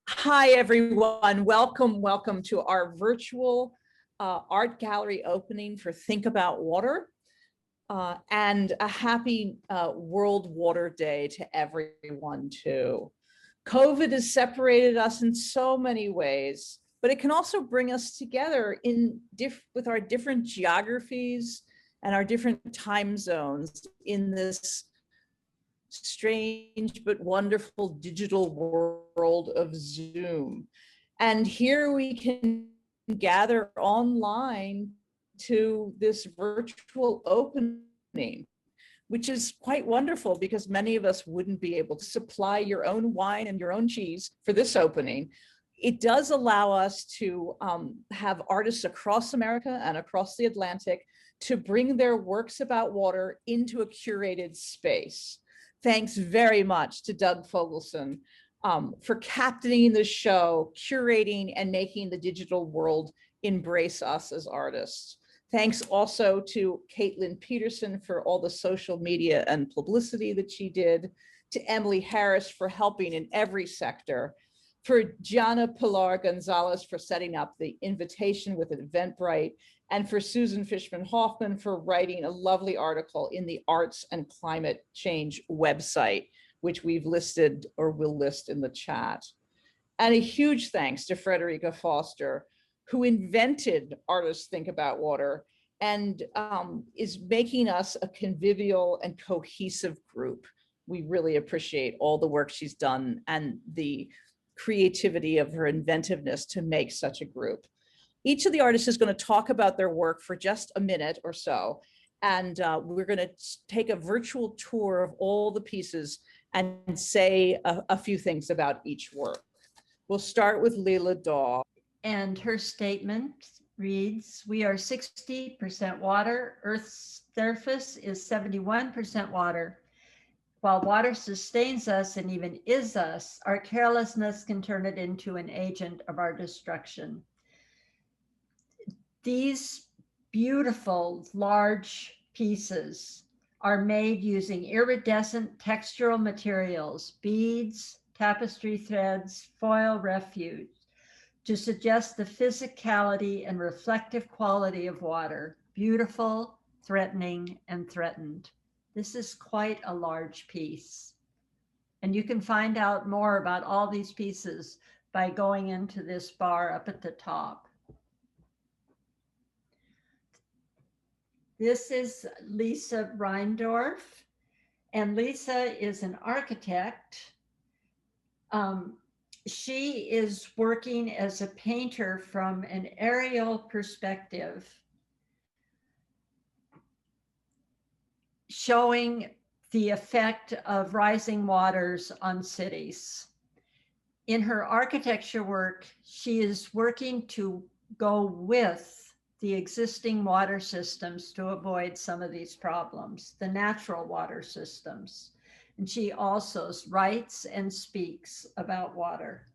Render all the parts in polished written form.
Hi, everyone. Welcome to our virtual art gallery opening for Think About Water. And a happy World Water Day to everyone, too. COVID has separated us in so many ways, but it can also bring us together with our different geographies and our different time zones in this strange but wonderful digital world of Zoom. And here we can gather online to this virtual opening, which is quite wonderful because many of us wouldn't be able to supply your own wine and your own cheese for this opening. It does allow us to have artists across America and across the Atlantic to bring their works about water into a curated space. Thanks very much to Doug Fogelson for captaining the show, curating, and making the digital world embrace us as artists. Thanks also to Caitlin Peterson for all the social media and publicity that she did, to Emily Harris for helping in every sector, for Gianna Pilar Gonzalez for setting up the invitation with Eventbrite, and for Susan Fishman Hoffman for writing a lovely article in the Arts and Climate Change website, which we've listed or will list in the chat. And a huge thanks to Frederica Foster, who invented Artists Think About Water and is making us a convivial and cohesive group. We really appreciate all the work she's done and the creativity of her inventiveness to make such a group. Each of the artists is going to talk about their work for just a minute or so. And we're going to take a virtual tour of all the pieces and say a few things about each work. We'll start with Leila Daw. And her statement reads, "We are 60% water. Earth's surface is 71% water. While water sustains us and even is us, our carelessness can turn it into an agent of our destruction." These beautiful large pieces are made using iridescent textural materials, beads, tapestry threads, foil refuse, to suggest the physicality and reflective quality of water. Beautiful, threatening, and threatened. This is quite a large piece. And you can find out more about all these pieces by going into this bar up at the top. This is Lisa Reindorf, and Lisa is an architect. She is working as a painter from an aerial perspective, showing the effect of rising waters on cities. In her architecture work, she is working to go with the existing water systems to avoid some of these problems, the natural water systems. And she also writes and speaks about water.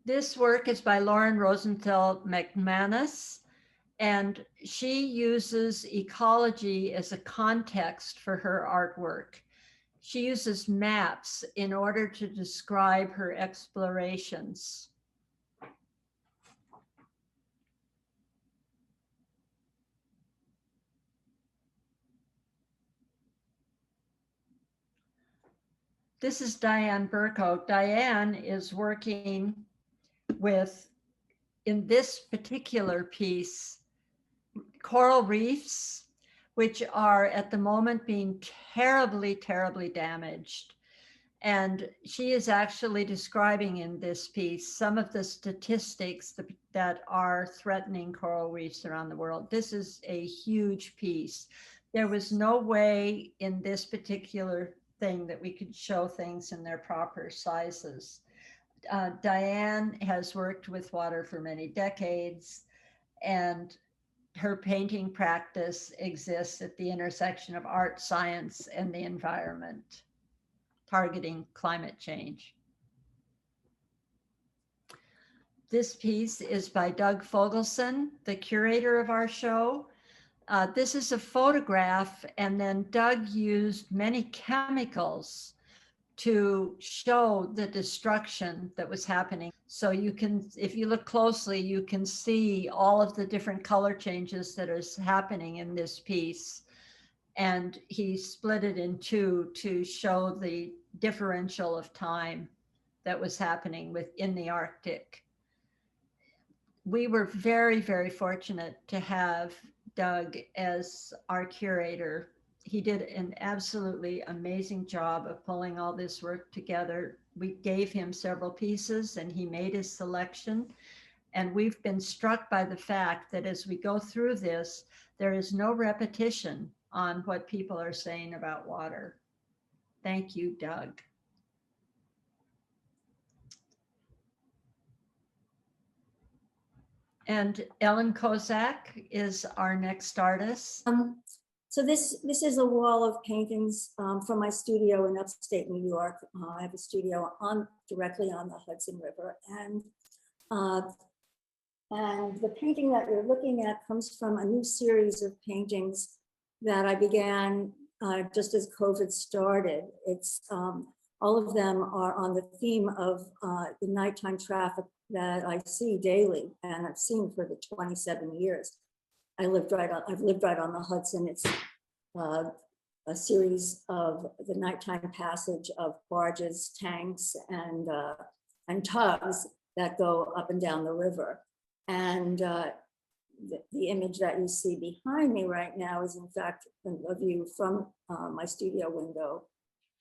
This work is by Lauren Rosenthal McManus, and she uses ecology as a context for her artwork. She uses maps in order to describe her explorations. This is Diane Burko. Diane is working with, in this particular piece, coral reefs, which are at the moment being terribly, terribly damaged. And she is actually describing in this piece some of the statistics that are threatening coral reefs around the world. This is a huge piece. There was no way in this particular thing that we could show things in their proper sizes. Diane has worked with water for many decades, and her painting practice exists at the intersection of art, science, and the environment, targeting climate change. This piece is by Doug Fogelson, the curator of our show. This is a photograph, and then Doug used many chemicals to show the destruction that was happening. So you can, if you look closely, you can see all of the different color changes that is happening in this piece. And he split it in two to show the differential of time that was happening within the Arctic. We were very, very fortunate to have Doug as our curator. He did an absolutely amazing job of pulling all this work together. We gave him several pieces and he made his selection. And we've been struck by the fact that as we go through this, there is no repetition on what people are saying about water. Thank you, Doug. And Ellen Kozak is our next artist. So this is a wall of paintings from my studio in upstate New York. I have a studio directly on the Hudson River, and the painting that you're looking at comes from a new series of paintings that I began just as COVID started. It's all of them are on the theme of the nighttime traffic that I see daily, and I've seen for the 27 years. I've lived right on the Hudson. It's a series of the nighttime passage of barges, tanks, and tugs that go up and down the river. And the image that you see behind me right now is in fact a view from my studio window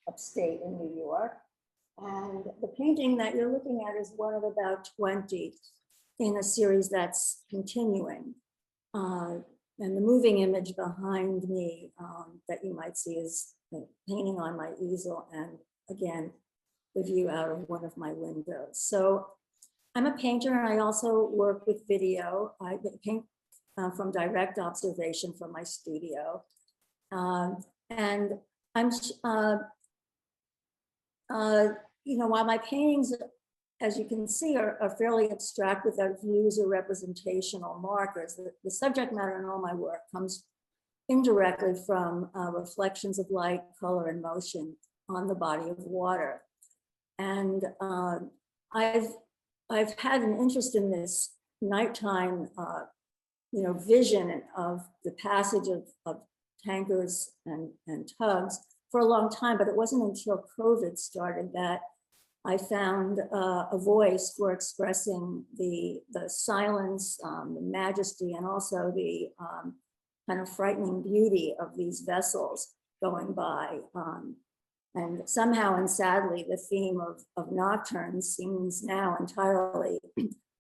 upstate in New York. And the painting that you're looking at is one of about 20 in a series that's continuing. And the moving image behind me that you might see is a painting on my easel, and again, the view out of one of my windows. So I'm a painter, and I also work with video. I paint from direct observation from my studio. And I'm, while my paintings, as you can see, are fairly abstract without views or representational markers, the subject matter in all my work comes indirectly from reflections of light, color, and motion on the body of water. And I've had an interest in this nighttime, vision of the passage of tankers and tugs for a long time, but it wasn't until COVID started that I found a voice for expressing the silence, the majesty, and also the kind of frightening beauty of these vessels going by. And somehow and sadly, the theme of nocturnes seems now entirely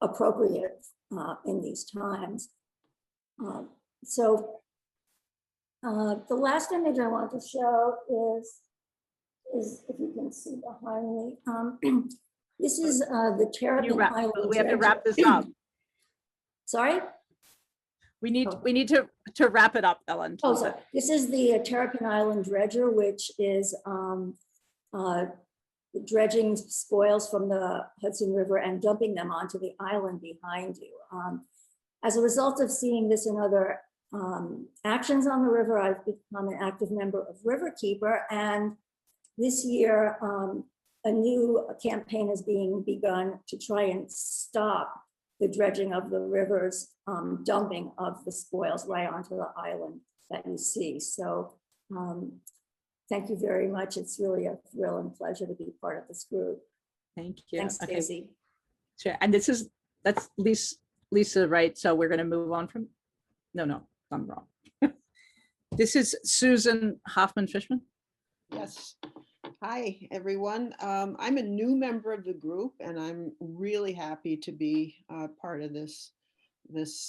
appropriate in these times. So the last image I want to show is if you can see behind me. This is the Terrapin Island. We have to wrap this up. Sorry? We need to wrap it up, Ellen. Oh, sorry. This is the Terrapin Island Dredger, which is dredging spoils from the Hudson River and dumping them onto the island behind you. As a result of seeing this and other actions on the river, I've become an active member of Riverkeeper, and this year a new campaign is being begun to try and stop the dredging of the river's dumping of the spoils right onto the island that you see. So thank you very much. It's really a thrill and pleasure to be part of this group. Thank you. Thanks, Stacey. Okay. Sure. And that's Lisa, right? So we're going to move on from, no, I'm wrong. This is Susan Hoffman Fishman. Yes. Hi, everyone. I'm a new member of the group, and I'm really happy to be part of this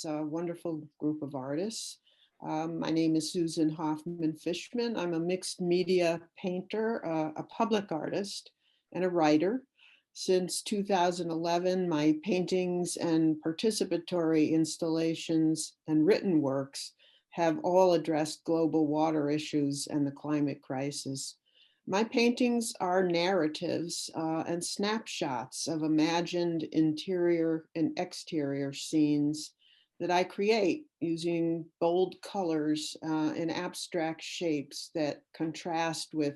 wonderful group of artists. My name is Susan Hoffman Fishman. I'm a mixed media painter, a public artist, and a writer. Since 2011, my paintings and participatory installations and written works have all addressed global water issues and the climate crisis. My paintings are narratives and snapshots of imagined interior and exterior scenes that I create using bold colors and abstract shapes that contrast with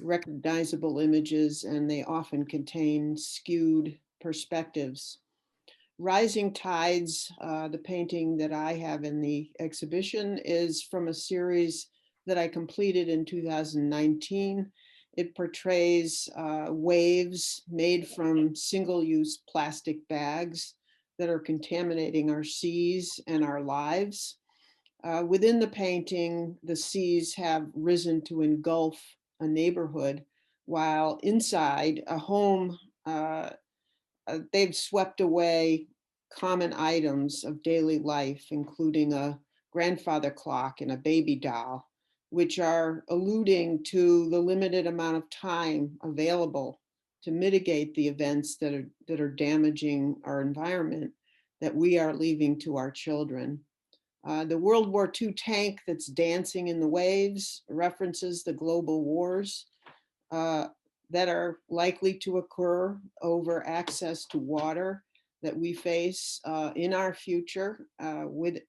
recognizable images, and they often contain skewed perspectives. Rising Tides, the painting that I have in the exhibition, is from a series that I completed in 2019. It portrays waves made from single-use plastic bags that are contaminating our seas and our lives. Within the painting, the seas have risen to engulf a neighborhood, while inside a home, they've swept away common items of daily life, including a grandfather clock and a baby doll, which are alluding to the limited amount of time available to mitigate the events that are damaging our environment that we are leaving to our children. The World War II tank that's dancing in the waves references the global wars that are likely to occur over access to water that we face in our future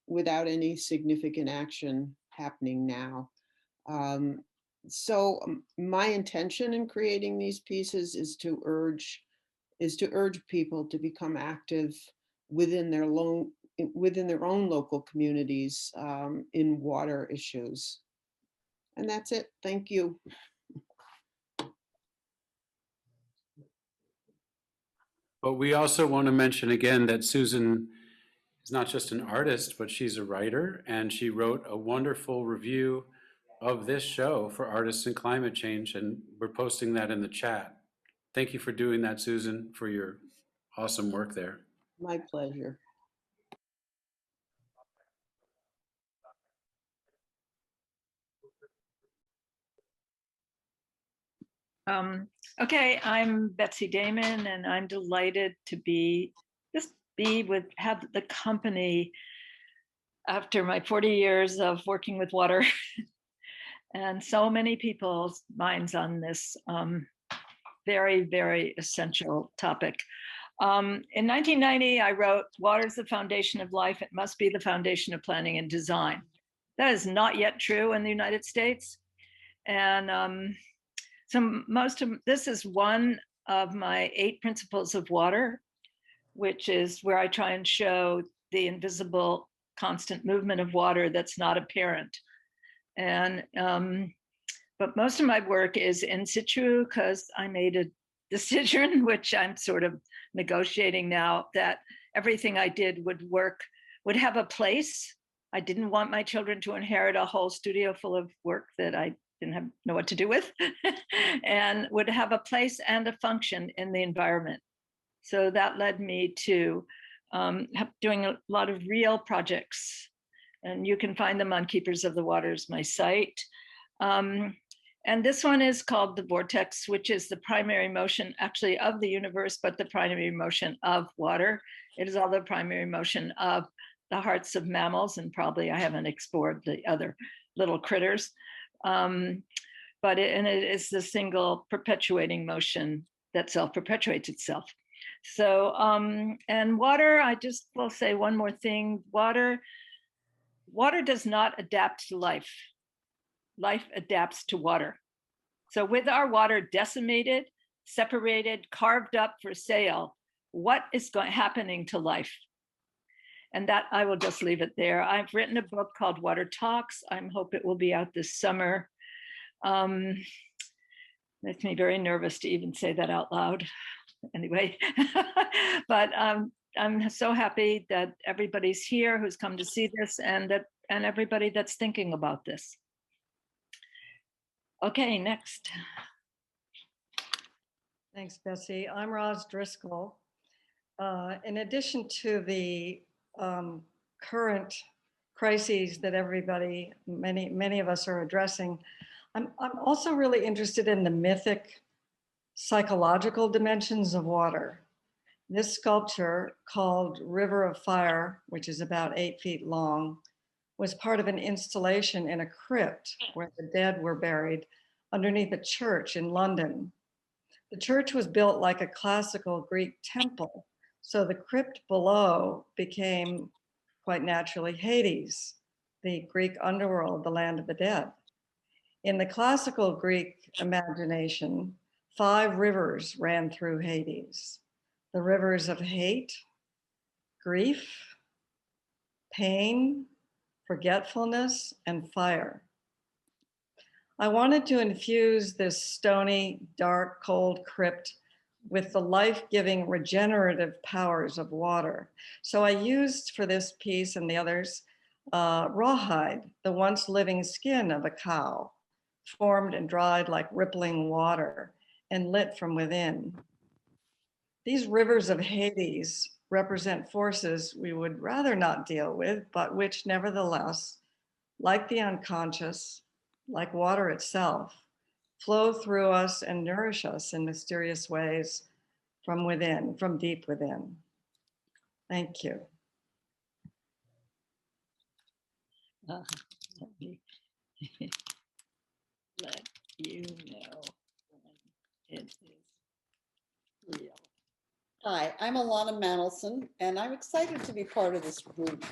without any significant action happening now. So my intention in creating these pieces is to urge people to become active within their own local communities in water issues. And that's it. Thank you. But we also want to mention again that Susan is not just an artist, but she's a writer, and she wrote a wonderful review of this show for Artists in Climate Change, and we're posting that in the chat. Thank you for doing that, Susan, for your awesome work there. My pleasure. Okay, I'm Betsy Damon, and I'm delighted to have the company after my 40 years of working with water and so many people's minds on this very, very essential topic. In 1990, I wrote, "Water is the foundation of life. It must be the foundation of planning and design." That is not yet true in the United States. And so this is one of my 8 principles of water, which is where I try and show the invisible constant movement of water that's not apparent. And but most of my work is in situ, because I made a decision, which I'm sort of negotiating now, that everything I did would have a place. I didn't want my children to inherit a whole studio full of work that I didn't know what to do with, and would have a place and a function in the environment. So that led me to doing a lot of real projects, and you can find them on Keepers of the Waters, my site. And this one is called the Vortex, which is the primary motion actually of the universe, but the primary motion of water. It is all the primary motion of the hearts of mammals, and probably I haven't explored the other little critters. But it is the single perpetuating motion that self-perpetuates itself. So, and water, I just will say one more thing. Water does not adapt to life. Life adapts to water. So with our water decimated, separated, carved up for sale, what is happening to life? And that, I will just leave it there. I've written a book called Water Talks. I hope it will be out this summer. Makes me very nervous to even say that out loud. Anyway, but I'm so happy that everybody's here who's come to see this, and everybody that's thinking about this. Okay, next. Thanks, Bessie. I'm Roz Driscoll. In addition to the current crises that many of us are addressing, I'm also really interested in the mythic psychological dimensions of water. This sculpture, called River of Fire, which is about 8 feet long, was part of an installation in a crypt where the dead were buried underneath a church in London. The church was built like a classical Greek temple, so the crypt below became quite naturally, Hades, the Greek underworld, the land of the dead. In the classical Greek imagination, 5 rivers ran through Hades: the rivers of hate, grief, pain, forgetfulness, and fire. I wanted to infuse this stony, dark, cold crypt with the life-giving regenerative powers of water. So I used for this piece and the others, rawhide, the once living skin of a cow, formed and dried like rippling water and lit from within. These rivers of Hades represent forces we would rather not deal with, but which nevertheless, like the unconscious, like water itself, flow through us and nourish us in mysterious ways from within, from deep within. Thank you. Let me let you know when it is real. Hi, I'm Alana Mandelson, and I'm excited to be part of this group.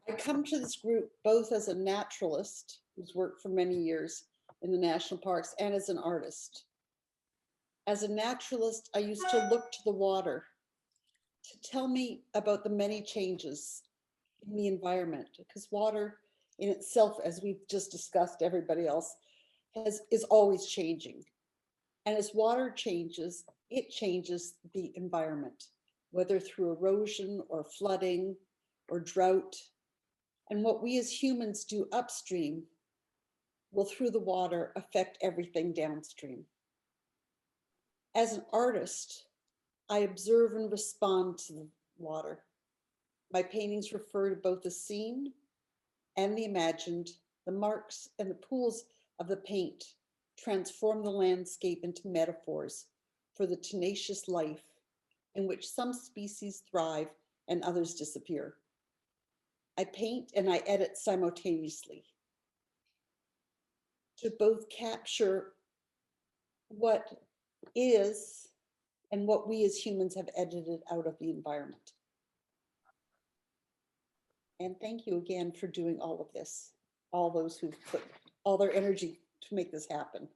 I come to this group both as a naturalist who's worked for many years in the national parks and as an artist. As a naturalist, I used to look to the water to tell me about the many changes in the environment, because water in itself, as we've just discussed, everybody else, is always changing. And as water changes, it changes the environment, whether through erosion or flooding or drought. And what we as humans do upstream will, through the water, affect everything downstream. As an artist, I observe and respond to the water. My paintings refer to both the seen and the imagined. The marks and the pools of the paint transform the landscape into metaphors for the tenacious life in which some species thrive and others disappear. I paint and I edit simultaneously to both capture what is and what we as humans have edited out of the environment. And thank you again for doing all of this, all those who've put all their energy to make this happen.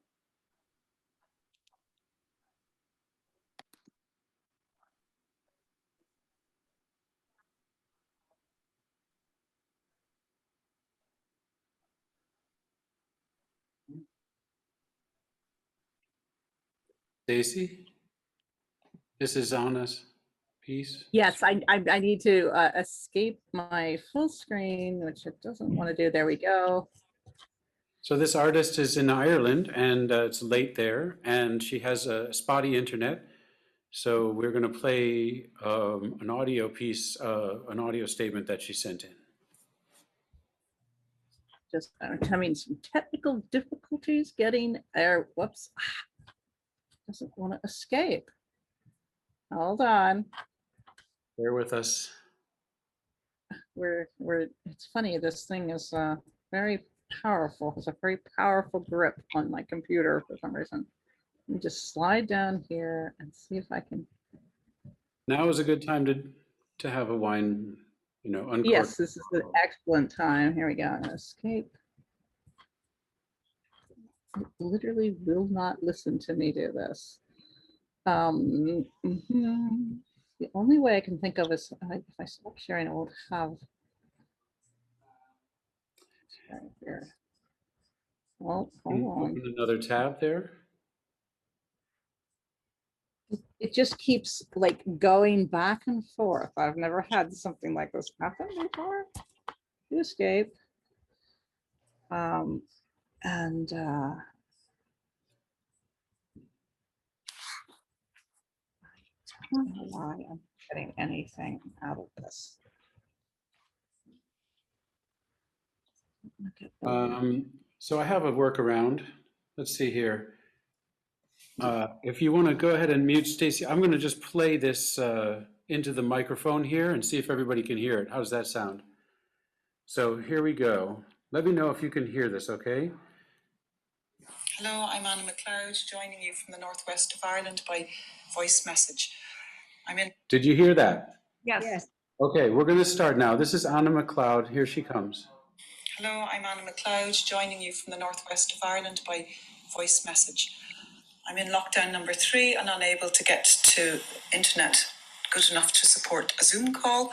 Stacy, this is Anna's piece. Yes, I need to escape my full screen, which it doesn't want to do. There we go. So this artist is in Ireland, and it's late there, and she has a spotty internet. So we're going to play an audio piece, an audio statement that she sent in. Just having some technical difficulties getting there. Whoops. Doesn't want to escape. Hold on. Bear with us. It's funny, this thing is very powerful. It's a very powerful grip on my computer for some reason. Let me just slide down here and see if I can. Now is a good time to have a wine, uncork. Yes, this is an excellent time. Here we go. I'm gonna escape. It literally will not listen to me do this. The only way I can think of is if I stop sharing, I won't have. Right here. Oh, hold on. Open another tab there. It just keeps like going back and forth. I've never had something like this happen before. You escape. And I don't know why I'm getting anything out of this. So I have a workaround. Let's see here. If you want to go ahead and mute Stacy, I'm going to just play this into the microphone here and see if everybody can hear it. How does that sound? So here we go. Let me know if you can hear this, okay? Hello, I'm Anna McLeod, joining you from the northwest of Ireland by voice message. Did you hear that? Yes. Okay, we're going to start now. This is Anna McLeod. Here she comes. Hello, I'm Anna McLeod, joining you from the northwest of Ireland by voice message. I'm in lockdown number 3 and unable to get to internet good enough to support a Zoom call.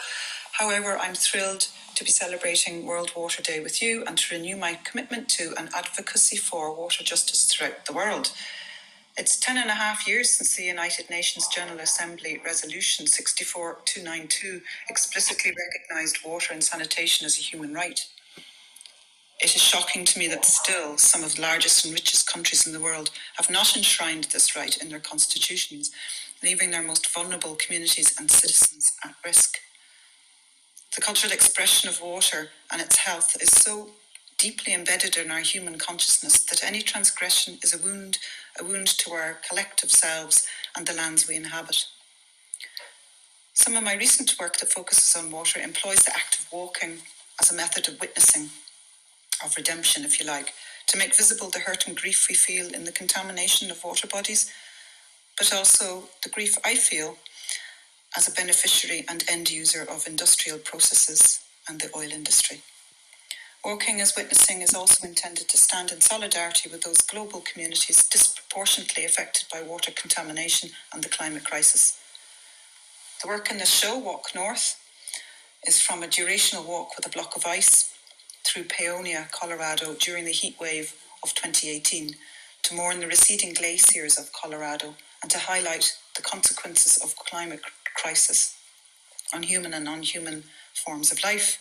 However, I'm thrilled to be celebrating World Water Day with you and to renew my commitment to an advocacy for water justice throughout the world. It's 10.5 years since the United Nations General Assembly Resolution 64292 explicitly recognised water and sanitation as a human right. It is shocking to me that still some of the largest and richest countries in the world have not enshrined this right in their constitutions, leaving their most vulnerable communities and citizens at risk. The cultural expression of water and its health is so deeply embedded in our human consciousness that any transgression is a wound to our collective selves and the lands we inhabit. Some of my recent work that focuses on water employs the act of walking as a method of witnessing, of redemption, if you like, to make visible the hurt and grief we feel in the contamination of water bodies, but also the grief I feel as a beneficiary and end user of industrial processes and the oil industry. Walking as witnessing is also intended to stand in solidarity with those global communities disproportionately affected by water contamination and the climate crisis. The work in the show, Walk North, is from a durational walk with a block of ice through Paonia, Colorado during the heat wave of 2018 to mourn the receding glaciers of Colorado and to highlight the consequences of climate crisis on human and non-human forms of life.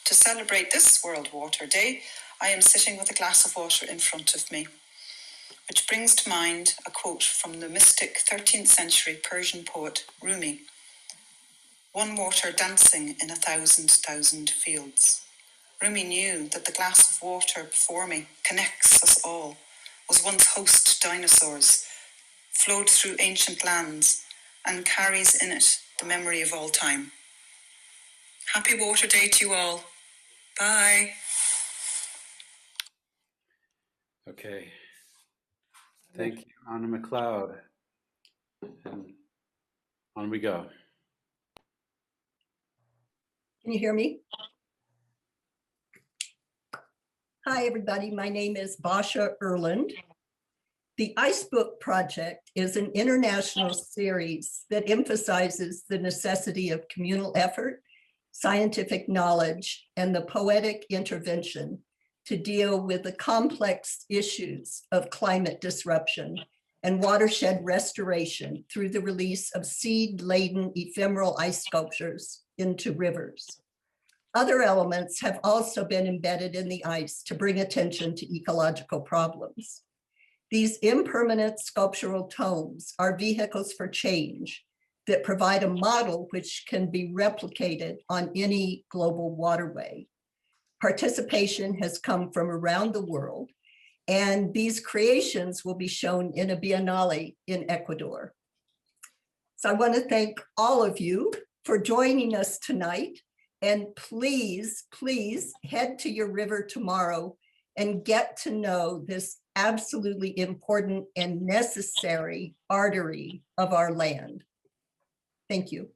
To celebrate this World Water Day, I am sitting with a glass of water in front of me, which brings to mind a quote from the mystic 13th century Persian poet Rumi: "One water dancing in 1,000,000 fields." Rumi knew that the glass of water before me connects us all, was once host to dinosaurs, flowed through ancient lands, and carries in it the memory of all time. Happy Water Day to you all. Bye. Okay. Thank you, Anna McLeod. And on we go. Can you hear me? Hi, everybody. My name is Basha Erland. The Ice Book Project is an international series that emphasizes the necessity of communal effort, scientific knowledge, and the poetic intervention to deal with the complex issues of climate disruption and watershed restoration through the release of seed-laden ephemeral ice sculptures into rivers. Other elements have also been embedded in the ice to bring attention to ecological problems. These impermanent sculptural tomes are vehicles for change that provide a model which can be replicated on any global waterway. Participation has come from around the world, and these creations will be shown in a biennale in Ecuador. So I want to thank all of you for joining us tonight. And please, please head to your river tomorrow and get to know this absolutely important and necessary artery of our land. Thank you.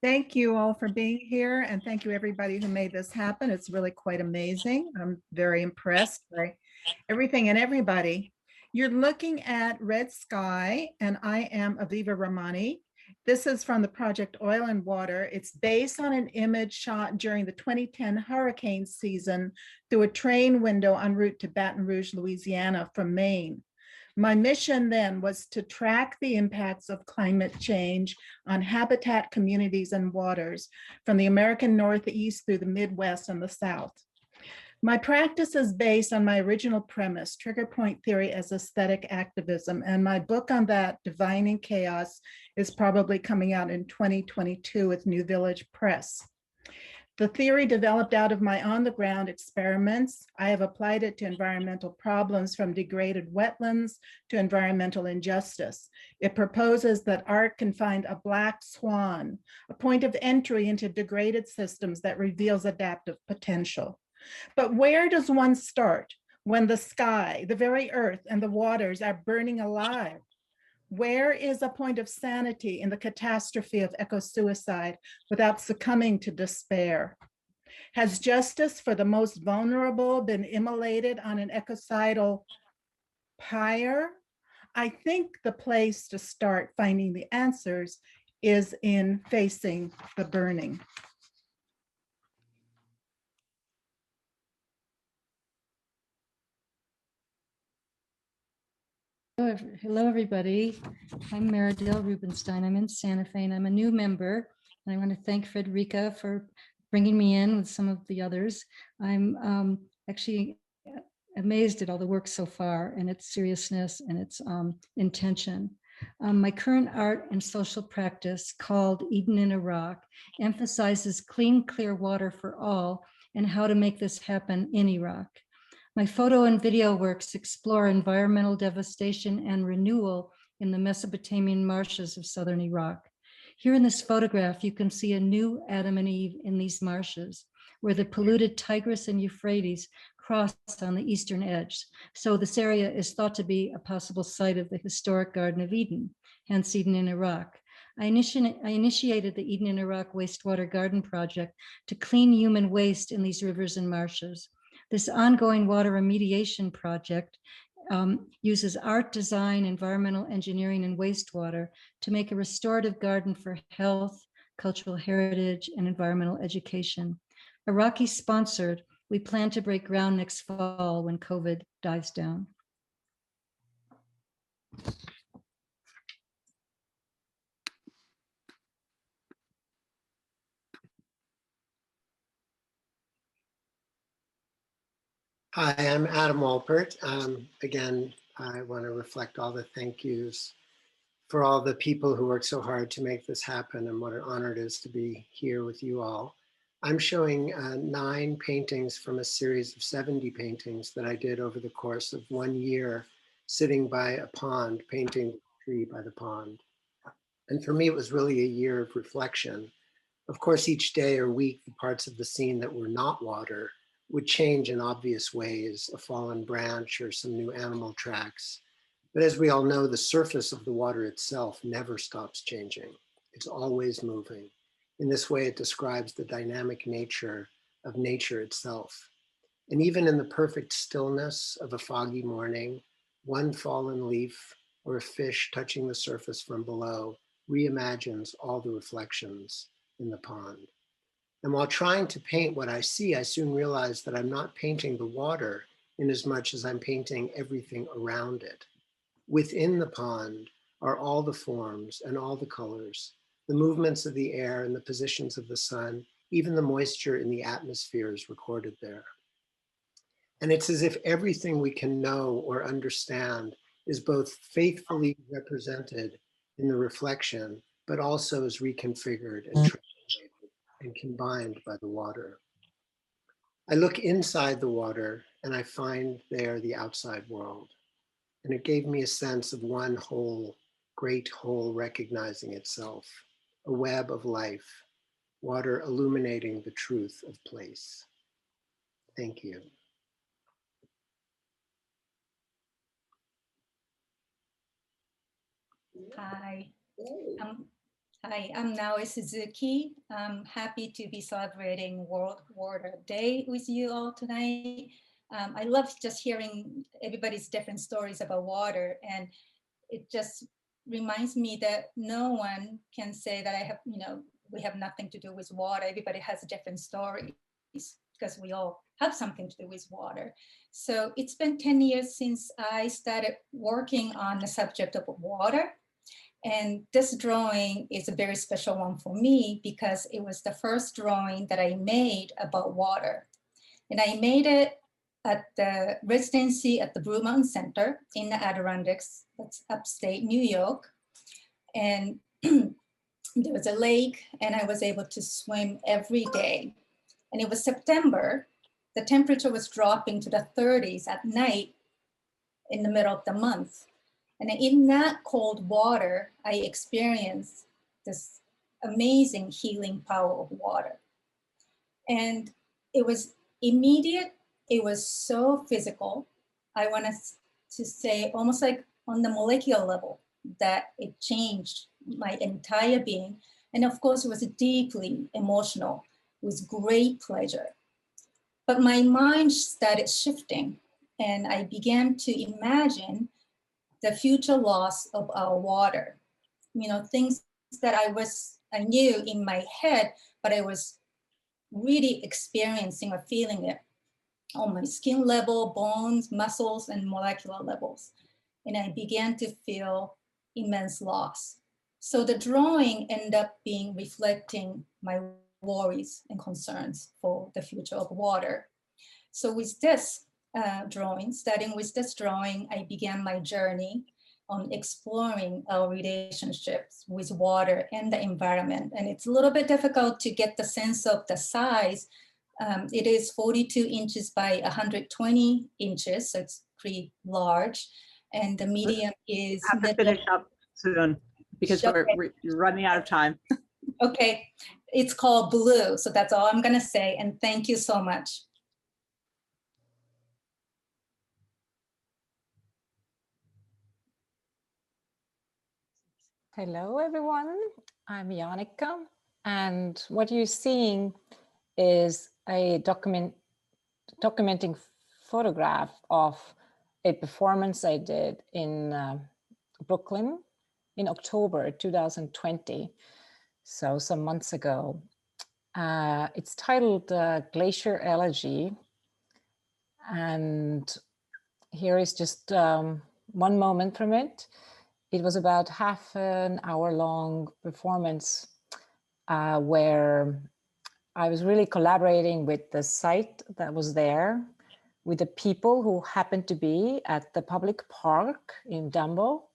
Thank you all for being here, and thank you everybody who made this happen. It's really quite amazing. I'm very impressed by everything and everybody. You're looking at Red Sky, and I am Aviva Ramani. This is from the project Oil and Water. It's based on an image shot during the 2010 hurricane season through a train window en route to Baton Rouge, Louisiana from Maine. My mission then was to track the impacts of climate change on habitat, communities, and waters from the American Northeast through the Midwest and the South. My practice is based on my original premise, trigger point theory as aesthetic activism, and my book on that, Divining Chaos, is probably coming out in 2022 with New Village Press. The theory developed out of my on-the-ground experiments. I have applied it to environmental problems from degraded wetlands to environmental injustice. It proposes that art can find a black swan, a point of entry into degraded systems that reveals adaptive potential. But where does one start? when the sky, the very earth and the waters are burning alive? Where is a point of sanity in the catastrophe of eco-suicide without succumbing to despair? Has justice for the most vulnerable been immolated on an ecocidal pyre? I think the place to start finding the answers is in facing the burning. Hello, everybody. I'm Maridale Rubenstein. I'm in Santa Fe, and I'm a new member. And I want to thank Frederica for bringing me in with some of the others. I'm actually amazed at all the work so far and its seriousness and its intention. My current art and social practice, called Eden in Iraq, emphasizes clean, clear water for all and how to make this happen in Iraq. My photo and video works explore environmental devastation and renewal in the Mesopotamian marshes of southern Iraq. Here in this photograph, you can see a new Adam and Eve in these marshes, where the polluted Tigris and Euphrates cross on the eastern edge. So this area is thought to be a possible site of the historic Garden of Eden, hence Eden in Iraq. I initiated the Eden in Iraq Wastewater Garden Project to clean human waste in these rivers and marshes. This ongoing water remediation project uses art, design, environmental engineering, and wastewater to make a restorative garden for health, cultural heritage, and environmental education. Iraqi sponsored, we plan to break ground next fall when COVID dies down. Hi, I'm Adam Walpert. Again, I want to reflect all the thank yous for all the people who worked so hard to make this happen, and what an honor it is to be here with you all. I'm showing 9 paintings from a series of 70 paintings that I did over the course of 1 year, sitting by a pond, painting a tree by the pond. And for me, it was really a year of reflection. Of course, each day or week, the parts of the scene that were not water would change in obvious ways, a fallen branch or some new animal tracks. But as we all know, the surface of the water itself never stops changing. It's always moving. In this way, it describes the dynamic nature of nature itself. And even in the perfect stillness of a foggy morning, one fallen leaf or a fish touching the surface from below reimagines all the reflections in the pond. And while trying to paint what I see, I soon realized that I'm not painting the water in as much as I'm painting everything around it. Within the pond are all the forms and all the colors, the movements of the air and the positions of the sun, even the moisture in the atmosphere is recorded there. And it's as if everything we can know or understand is both faithfully represented in the reflection, but also is reconfigured and translated and combined by the water. I look inside the water and I find there the outside world. And it gave me a sense of one whole, great whole recognizing itself, a web of life, water illuminating the truth of place. Thank you. Hi. Hi, I'm Naoe Suzuki. I'm happy to be celebrating World Water Day with you all tonight. I love just hearing everybody's different stories about water, and it just reminds me that no one can say that we have nothing to do with water. Everybody has different stories because we all have something to do with water. So it's been 10 years since I started working on the subject of water. And this drawing is a very special one for me because it was the first drawing that I made about water. And I made it at the residency at the Blue Mountain Center in the Adirondacks, that's upstate New York. And there was a lake and I was able to swim every day. And it was September. The temperature was dropping to the 30s at night in the middle of the month. And in that cold water, I experienced this amazing healing power of water. And it was immediate, it was so physical, I want to say almost like on the molecular level that it changed my entire being. And of course, it was deeply emotional with great pleasure. But my mind started shifting and I began to imagine the future loss of our water. You know, things that I knew in my head, but I was really experiencing or feeling it on my skin level, bones, muscles, and molecular levels. And I began to feel immense loss. So the drawing ended up being reflecting my worries and concerns for the future of water. So with this drawing, starting with this drawing, I began my journey on exploring our relationships with water and the environment. And it's a little bit difficult to get the sense of the size. It is 42 inches by 120 inches, so it's pretty large. And the medium is— have to finish up soon because we're running out of time. Okay, it's called Blue. So that's all I'm gonna say. And thank you so much. Hello, everyone. I'm Janika, and what you're seeing is a documenting photograph of a performance I did in Brooklyn in October 2020, so some months ago. It's titled Glacier Elegy, and here is just one moment from it. It was about half an hour long performance where I was really collaborating with the site that was there, with the people who happened to be at the public park in Dumbo,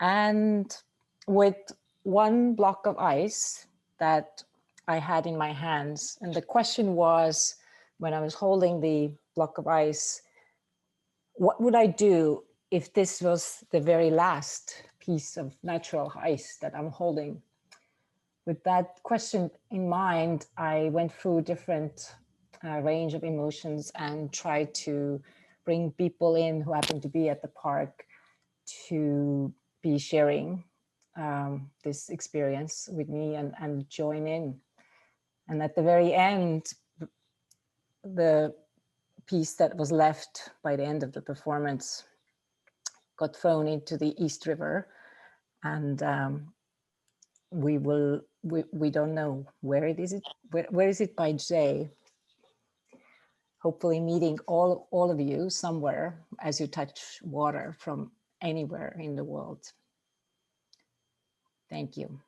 and with one block of ice that I had in my hands. And the question was, when I was holding the block of ice, what would I do if this was the very last piece of natural ice that I'm holding? With that question in mind, I went through different range of emotions and tried to bring people in who happened to be at the park to be sharing this experience with me and join in. And at the very end, the piece that was left by the end of the performance got thrown into the East River, and we don't know where it is. Where is it by Jay? Hopefully meeting all of you somewhere as you touch water from anywhere in the world. Thank you.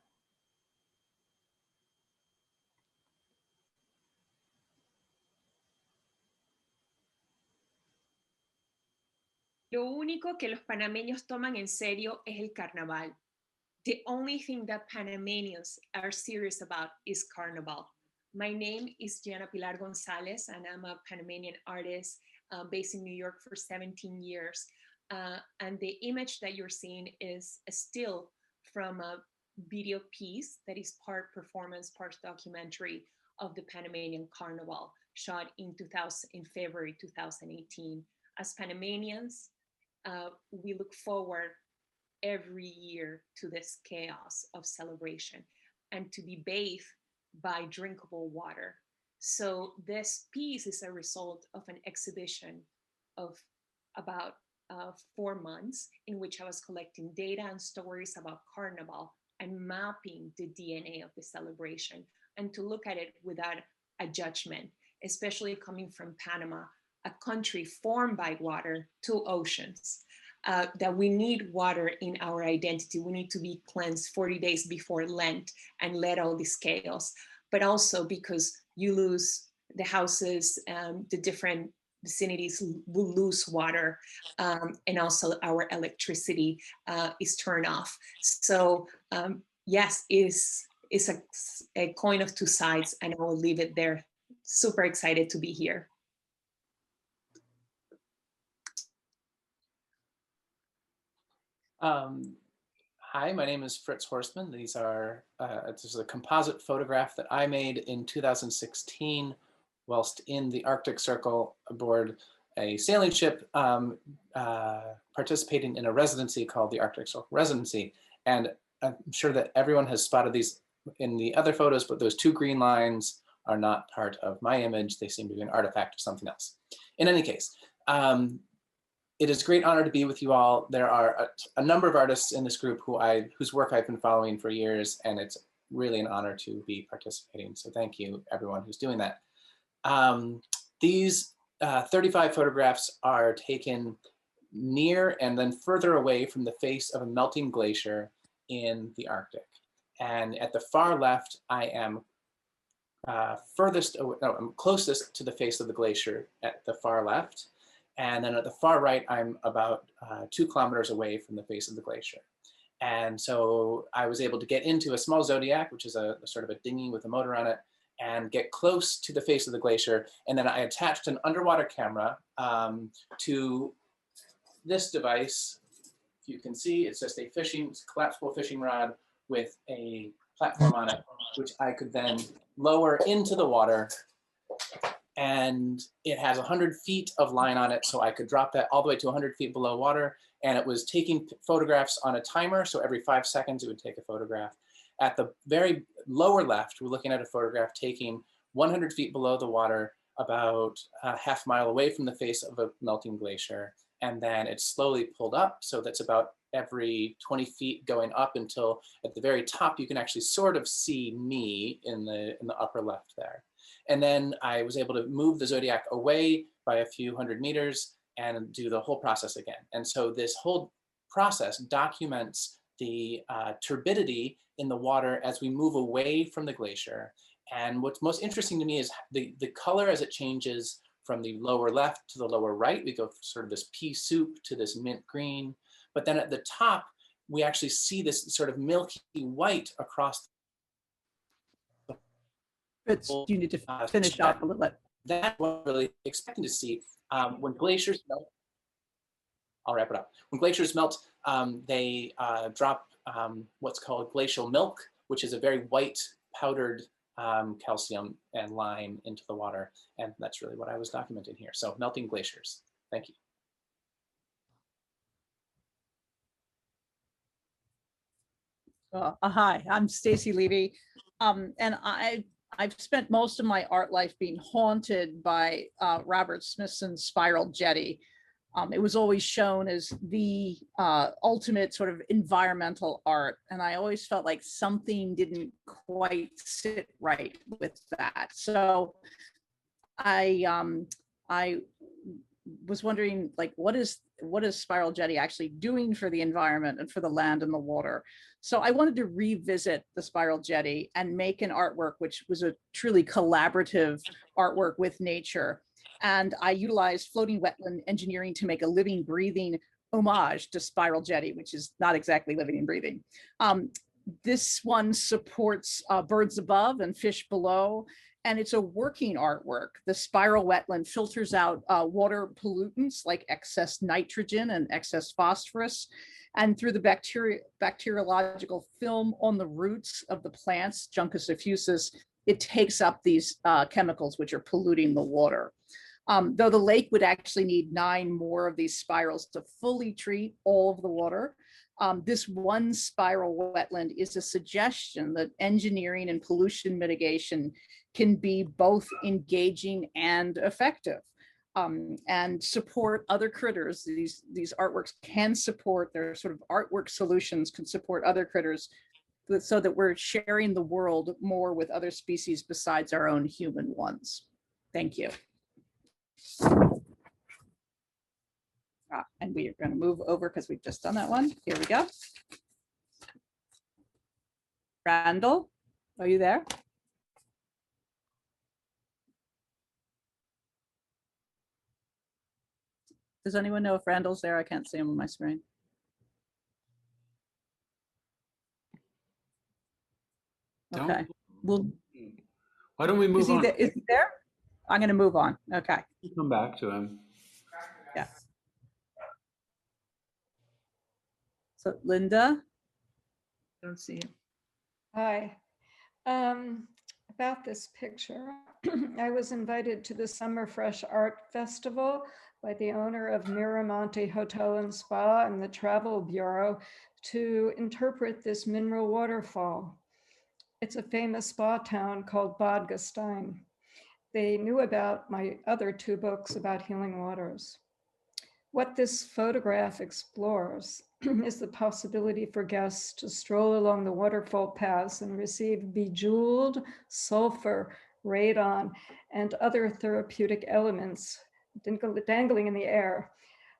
Lo único que los panameños toman en serio es el carnaval. The only thing that Panamanians are serious about is carnival. My name is Gianna Pilar Gonzalez, and I'm a Panamanian artist based in New York for 17 years. And the image that you're seeing is a still from a video piece that is part performance, part documentary of the Panamanian Carnival, shot in February 2018. As Panamanians, we look forward every year to this chaos of celebration and to be bathed by drinkable water. So this piece is a result of an exhibition of about 4 months in which I was collecting data and stories about Carnival and mapping the DNA of the celebration, and to look at it without a judgment, especially coming from Panama, a country formed by water, 2 oceans. That we need water in our identity. We need to be cleansed 40 days before Lent and let all this chaos, but also because you lose the houses, the different vicinities will lose water, and also our electricity is turned off. So yes, it's a coin of 2 sides, and I will leave it there. Super excited to be here. Hi, my name is Fritz Horstman. This is a composite photograph that I made in 2016 whilst in the Arctic Circle aboard a sailing ship participating in a residency called the Arctic Circle Residency. And I'm sure that everyone has spotted these in the other photos, but those two green lines are not part of my image. They seem to be an artifact of something else. In any case, it is a great honor to be with you all. There are a number of artists in this group whose work I've been following for years, and it's really an honor to be participating. So thank you, everyone who's doing that. These 35 photographs are taken near and then further away from the face of a melting glacier in the Arctic. And at the far left, I am I'm closest to the face of the glacier at the far left. And then at the far right, I'm about 2 kilometers away from the face of the glacier. And so I was able to get into a small Zodiac, which is a sort of a dinghy with a motor on it, and get close to the face of the glacier. And then I attached an underwater camera to this device. If you can see, it's just a collapsible fishing rod with a platform on it, which I could then lower into the water. And it has 100 feet of line on it, so I could drop that all the way to 100 feet below water. And it was taking photographs on a timer, so every 5 seconds it would take a photograph. At the very lower left, we're looking at a photograph taking 100 feet below the water, about a half mile away from the face of a melting glacier. And then it's slowly pulled up, so that's about every 20 feet going up until at the very top, you can actually sort of see me in the upper left there. And then I was able to move the Zodiac away by a few hundred meters and do the whole process again. And so this whole process documents the turbidity in the water as we move away from the glacier. And what's most interesting to me is the color as it changes from the lower left to the lower right. We go from sort of this pea soup to this mint green. But then at the top, we actually see this sort of milky white across. You need to finish up a little bit. That's what I'm really expecting to see. When glaciers melt, I'll wrap it up. When glaciers melt, they drop what's called glacial milk, which is a very white powdered calcium and lime into the water. And that's really what I was documenting here. So melting glaciers. Thank you. Hi, I'm Stacy Levy, and I've spent most of my art life being haunted by Robert Smithson's Spiral Jetty. It was always shown as the ultimate sort of environmental art, and I always felt like something didn't quite sit right with that. So I was wondering, like, what is Spiral Jetty actually doing for the environment and for the land and the water? So I wanted to revisit the Spiral Jetty and make an artwork which was a truly collaborative artwork with nature. And I utilized floating wetland engineering to make a living, breathing homage to Spiral Jetty, which is not exactly living and breathing. This one supports birds above and fish below, and it's a working artwork. The spiral wetland filters out water pollutants like excess nitrogen and excess phosphorus. And through the bacteriological film on the roots of the plants, Juncus effusus, it takes up these chemicals which are polluting the water. Though the lake would actually need 9 more of these spirals to fully treat all of the water, this one spiral wetland is a suggestion that engineering and pollution mitigation can be both engaging and effective, and support other critters. These artworks can support, their sort of artwork solutions can support other critters, so that we're sharing the world more with other species besides our own human ones. Thank you. And we are going to move over because we've just done that one. Here we go. Randall, are you there? Does anyone know if Randall's there? I can't see him on my screen. Okay. Well, why don't we move on? Is he there? I'm going to move on. Okay. Come back to him. Yeah. So Linda? Don't see him. Hi. about this picture. I was invited to the Summer Fresh Art Festival by the owner of Miramonte Hotel and Spa and the Travel Bureau to interpret this mineral waterfall. It's a famous spa town called Bad Gastein. They knew about my other 2 books about healing waters. What this photograph explores is the possibility for guests to stroll along the waterfall paths and receive bejeweled sulfur, radon, and other therapeutic elements dangling in the air.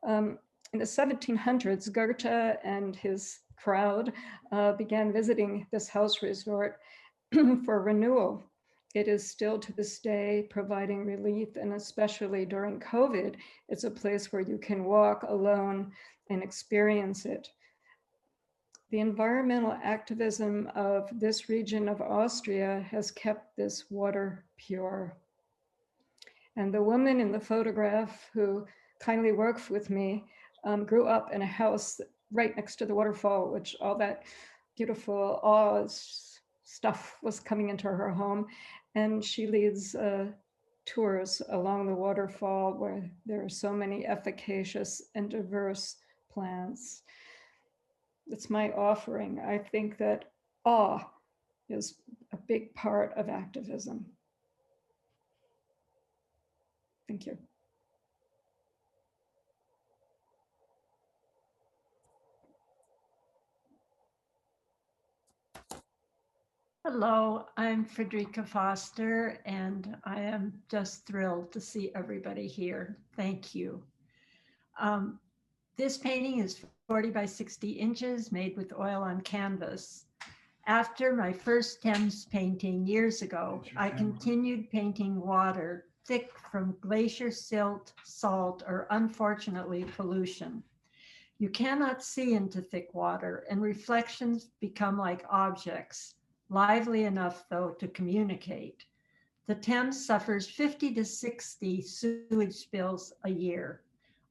In the 1700s, Goethe and his crowd began visiting this house resort for renewal. It is still to this day providing relief, and especially during COVID, it's a place where you can walk alone and experience it. The environmental activism of this region of Austria has kept this water pure. And the woman in the photograph who kindly worked with me grew up in a house right next to the waterfall, which all that beautiful stuff was coming into her home. And she leads tours along the waterfall where there are so many efficacious and diverse plants. It's my offering. I think that awe is a big part of activism. Thank you. Hello, I'm Frederica Foster, and I am just thrilled to see everybody here. Thank you. This painting is 40 by 60 inches, made with oil on canvas. After my first Thames painting years ago, I continued painting water, thick from glacier silt, salt, or unfortunately pollution. You cannot see into thick water, and reflections become like objects, lively enough though to communicate. The Thames suffers 50 to 60 sewage spills a year.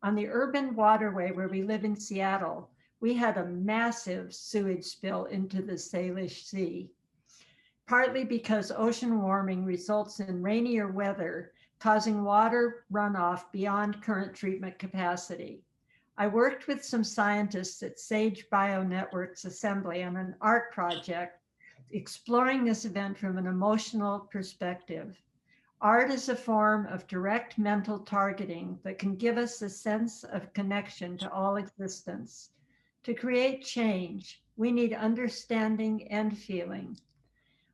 On the urban waterway where we live in Seattle, we had a massive sewage spill into the Salish Sea, partly because ocean warming results in rainier weather, causing water runoff beyond current treatment capacity. I worked with some scientists at Sage Bionetworks Assembly on an art project exploring this event from an emotional perspective. Art is a form of direct mental targeting that can give us a sense of connection to all existence. To create change, we need understanding and feeling.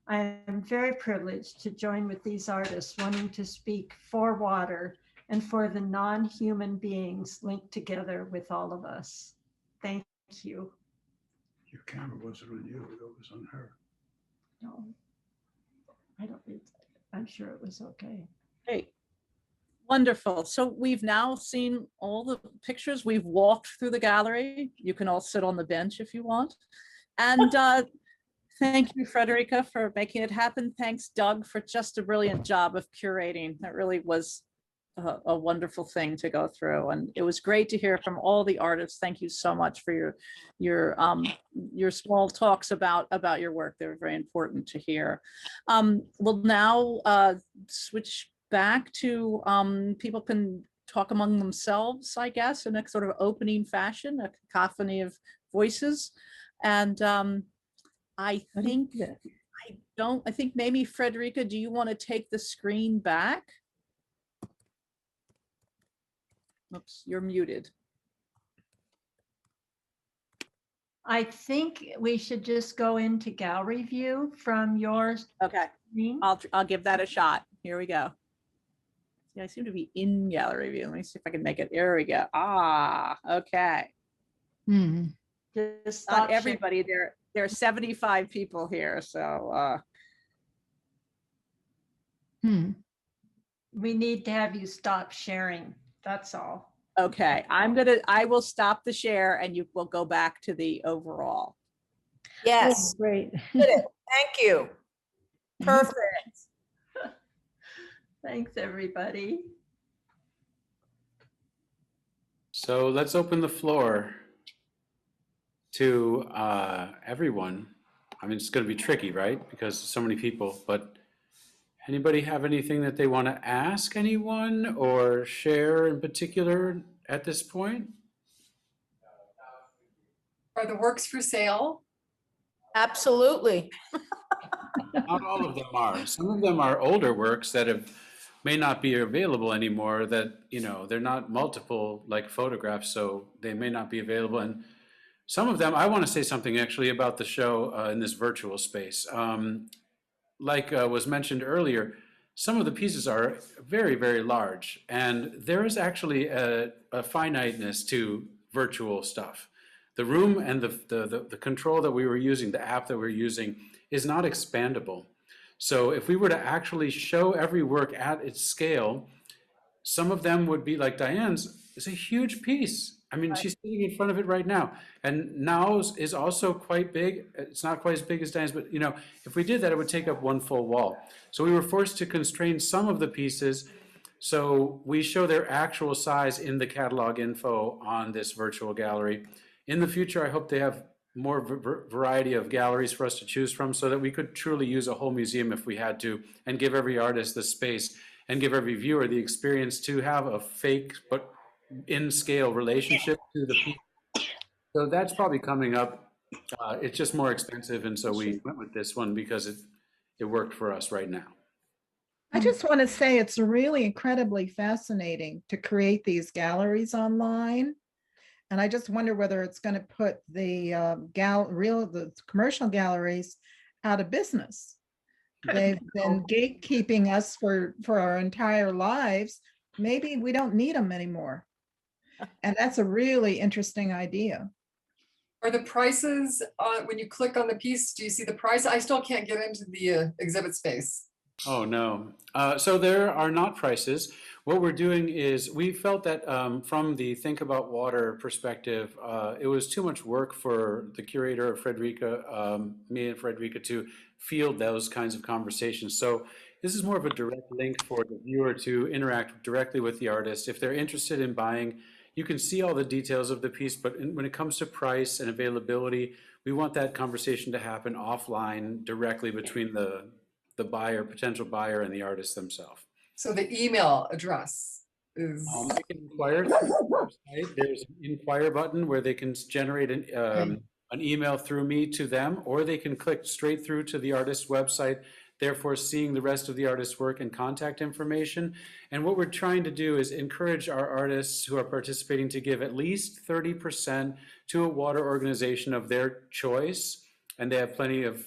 I am very privileged to join with these artists wanting to speak for water and for the non-human beings linked together with all of us. Thank you. Your camera wasn't on you, it was on her. No, I don't read that. I'm sure it was okay. Great. Wonderful. So we've now seen all the pictures. We've walked through the gallery. You can all sit on the bench if you want. And thank you, Frederica, for making it happen. Thanks, Doug, for just a brilliant job of curating. That really was a wonderful thing to go through. And it was great to hear from all the artists. Thank you so much for your small talks about your work. They were very important to hear. We'll now switch back to people can talk among themselves, I guess, in a sort of opening fashion, a cacophony of voices. And I think maybe Frederica, do you want to take the screen back? Oops, you're muted. I think we should just go into gallery view from yours. Okay, I'll give that a shot. Here we go. See, I seem to be in gallery view. Let me see if I can make it. There we go. Ah, okay. Just not everybody there. There are 75 people here, so. We need to have you stop sharing. That's all. Okay, I will stop the share and you will go back to the overall. Yes. Oh, great. Did it. Thank you. Perfect. Thanks, everybody. So let's open the floor to everyone. I mean, it's going to be tricky, right? Because so many people, but Anybody have anything that they want to ask anyone or share in particular at this point? Are the works for sale? Absolutely. Not all of them are. Some of them are older works that may not be available anymore, that, you know, they're not multiple like photographs, so they may not be available. And some of them, I want to say something actually about the show in this virtual space. Like was mentioned earlier, some of the pieces are very, very large, and there is actually a finiteness to virtual stuff. The room and the control that we were using, the app that we're using, is not expandable. So if we were to actually show every work at its scale, some of them would be like Diane's. It's a huge piece. I mean, she's sitting in front of it right now. And Now's is also quite big. It's not quite as big as Diane's, but you know, if we did that, it would take up one full wall. So we were forced to constrain some of the pieces. So we show their actual size in the catalog info on this virtual gallery. In the future, I hope they have more variety of galleries for us to choose from so that we could truly use a whole museum if we had to, and give every artist the space and give every viewer the experience to have a fake but in scale relationship to the piece. So that's probably coming up. It's just more expensive, and so we went with this one because it worked for us right now. I just want to say it's really incredibly fascinating to create these galleries online. And I just wonder whether it's going to put the the commercial galleries out of business. They've been gatekeeping us for our entire lives. Maybe we don't need them anymore. And that's a really interesting idea. Are the prices, when you click on the piece, do you see the price? I still can't get into the exhibit space. Oh, no. So there are not prices. What we're doing is we felt that from the Think About Water perspective, it was too much work for the curator, Frederica, me and Frederica, to field those kinds of conversations. So this is more of a direct link for the viewer to interact directly with the artist. If they're interested in buying, you can see all the details of the piece, but when it comes to price and availability, we want that conversation to happen offline directly between the buyer, potential buyer, and the artist themselves. So the email address is... They can inquire through the website. There's an inquire button where they can generate an email through me to them, or they can click straight through to the artist's website, therefore seeing the rest of the artist's work and contact information. And what we're trying to do is encourage our artists who are participating to give at least 30% to a water organization of their choice. And they have plenty of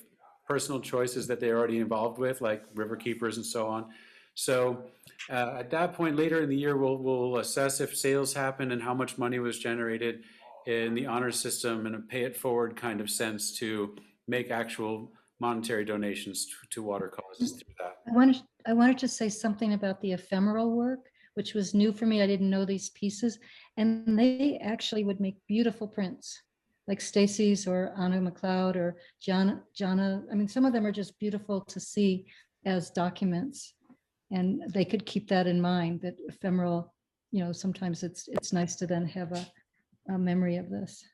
personal choices that they're already involved with, like river keepers and so on. So at that point later in the year, we'll assess if sales happen and how much money was generated in the honor system in a pay it forward kind of sense to make actual monetary donations to water causes through that. I wanted to say something about the ephemeral work, which was new for me. I didn't know these pieces, and they actually would make beautiful prints, like Stacy's or Anna McLeod or Jana. I mean, some of them are just beautiful to see as documents, and they could keep that in mind, that ephemeral, you know, sometimes it's nice to then have a memory of this.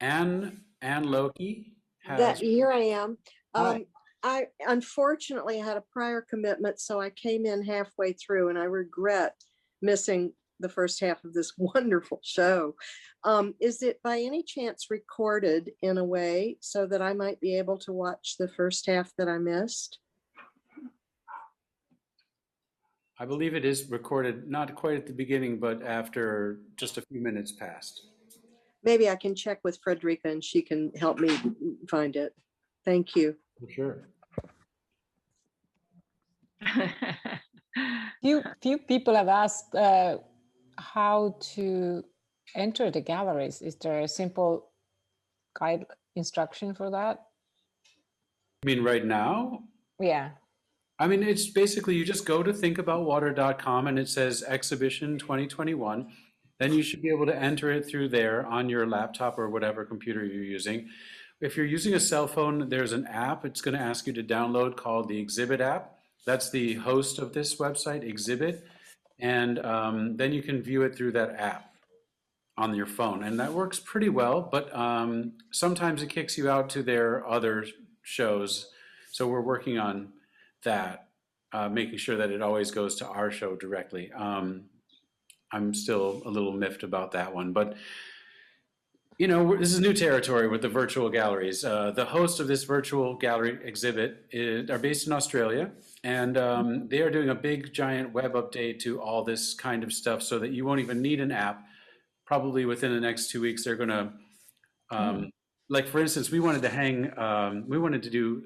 Anne Loki That here I am. Hi. I unfortunately had a prior commitment, so I came in halfway through, and I regret missing the first half of this wonderful show. Is it by any chance recorded in a way so that I might be able to watch the first half that I missed? I believe it is recorded, not quite at the beginning, but after just a few minutes passed. Maybe I can check with Frederica and she can help me find it. Thank you. For sure. Few people have asked how to enter the galleries. Is there a simple guide instruction for that? You mean right now? Yeah. I mean, it's basically you just go to thinkaboutwater.com and it says Exhibition 2021. Then you should be able to enter it through there on your laptop or whatever computer you're using. If you're using a cell phone, there's an app it's going to ask you to download called the Exhibit app. That's the host of this website, Exhibit. And then you can view it through that app on your phone. And that works pretty well, but sometimes it kicks you out to their other shows. So we're working on that. making sure that it always goes to our show directly. I'm still a little miffed about that one, but you know, this is new territory with the virtual galleries. The host of this virtual gallery exhibit are based in Australia, and they are doing a big giant web update to all this kind of stuff so that you won't even need an app. Probably within the next 2 weeks, they're gonna, like for instance, we wanted to do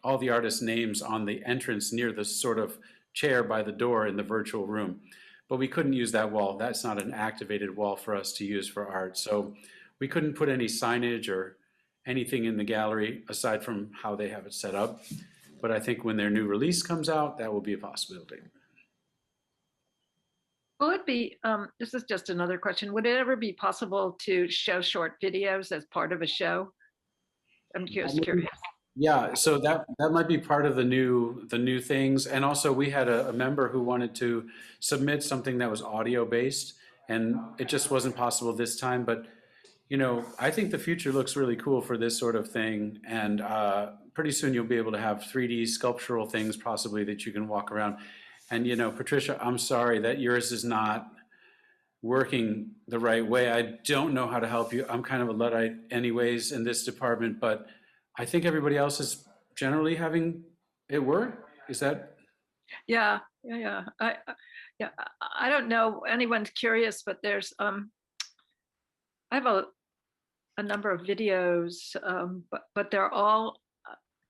all the artists' names on the entrance near the sort of chair by the door in the virtual room, but we couldn't use that wall. That's not an activated wall for us to use for art. So we couldn't put any signage or anything in the gallery aside from how they have it set up. But I think when their new release comes out, that will be a possibility. Will it be, this is just another question, would it ever be possible to show short videos as part of a show? I'm just curious. Yeah, so that might be part of the new things. And also we had a member who wanted to submit something that was audio based, and it just wasn't possible this time. But you know, I think the future looks really cool for this sort of thing. And pretty soon you'll be able to have 3D sculptural things possibly that you can walk around. And, you know, Patricia, I'm sorry that yours is not working the right way. I don't know how to help you. I'm kind of a Luddite anyways in this department, but I think everybody else is generally having it work. Is that? Yeah. I don't know anyone's curious, but there's, I have a number of videos, but they're all,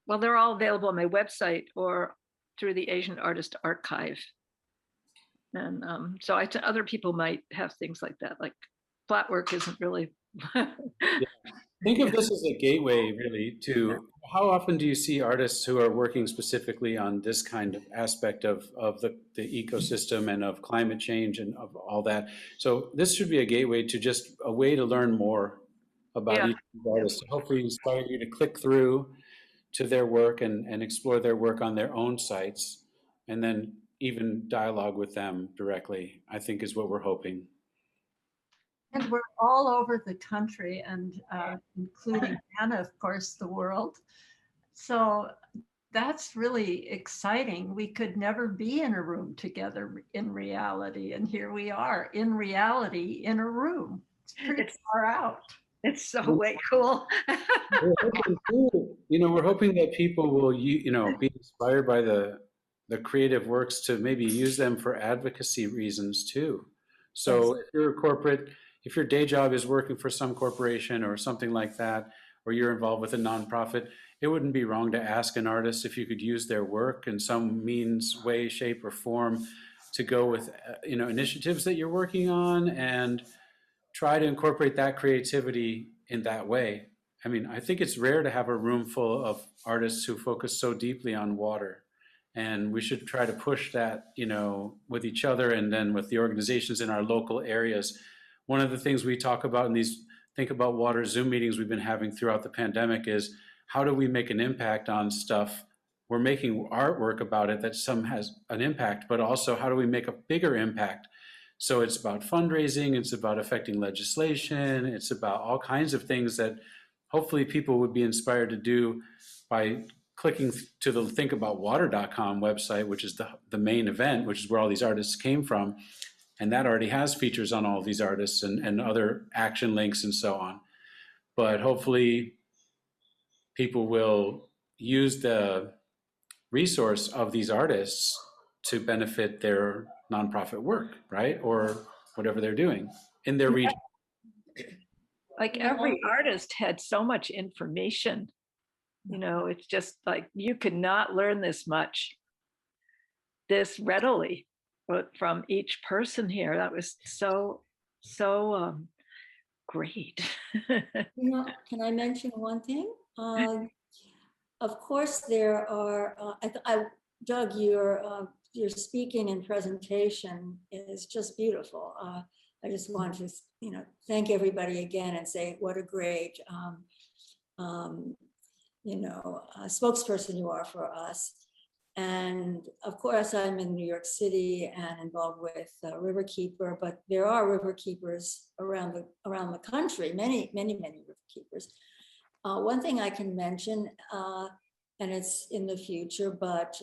well, they're all available on my website or through the Asian Artist Archive. And so other people might have things like that, like flat work isn't really. Yeah. Think of this as a gateway really to how often do you see artists who are working specifically on this kind of aspect of the ecosystem and of climate change and of all that. So this should be a gateway to just a way to learn more about each artist, to hopefully inspire you to click through to their work and explore their work on their own sites, and then even dialogue with them directly, I think is what we're hoping. And we're all over the country, and including Anna, of course, the world. So that's really exciting. We could never be in a room together in reality, and here we are in reality in a room. It's pretty far out. It's so way cool. You know, we're hoping that people will, you know, be inspired by the creative works to maybe use them for advocacy reasons too. So if you're a corporate, if your day job is working for some corporation or something like that, or you're involved with a nonprofit, it wouldn't be wrong to ask an artist if you could use their work in some means, way, shape, or form to go with, you know, initiatives that you're working on and try to incorporate that creativity in that way. I mean, I think it's rare to have a room full of artists who focus so deeply on water. And we should try to push that, you know, with each other and then with the organizations in our local areas. One of the things we talk about in these Think About Water Zoom meetings we've been having throughout the pandemic is how do we make an impact on stuff? We're making artwork about it that some has an impact, but also how do we make a bigger impact? So it's about fundraising, it's about affecting legislation, it's about all kinds of things that hopefully people would be inspired to do by clicking to the thinkaboutwater.com website, which is the main event, which is where all these artists came from. And that already has features on all of these artists and other action links and so on. But hopefully people will use the resource of these artists to benefit their nonprofit work, right? Or whatever they're doing in their region. Like every artist had so much information. You know, it's just like you could not learn this readily, but from each person here. That was so great. You know, can I mention one thing? Of course, there are. Doug, your speaking and presentation is just beautiful. I just want to, you know, thank everybody again and say what a great, you know, spokesperson you are for us. And of course, I'm in New York City and involved with Riverkeeper, but there are riverkeepers around the country, many riverkeepers. One thing I can mention and it's in the future, but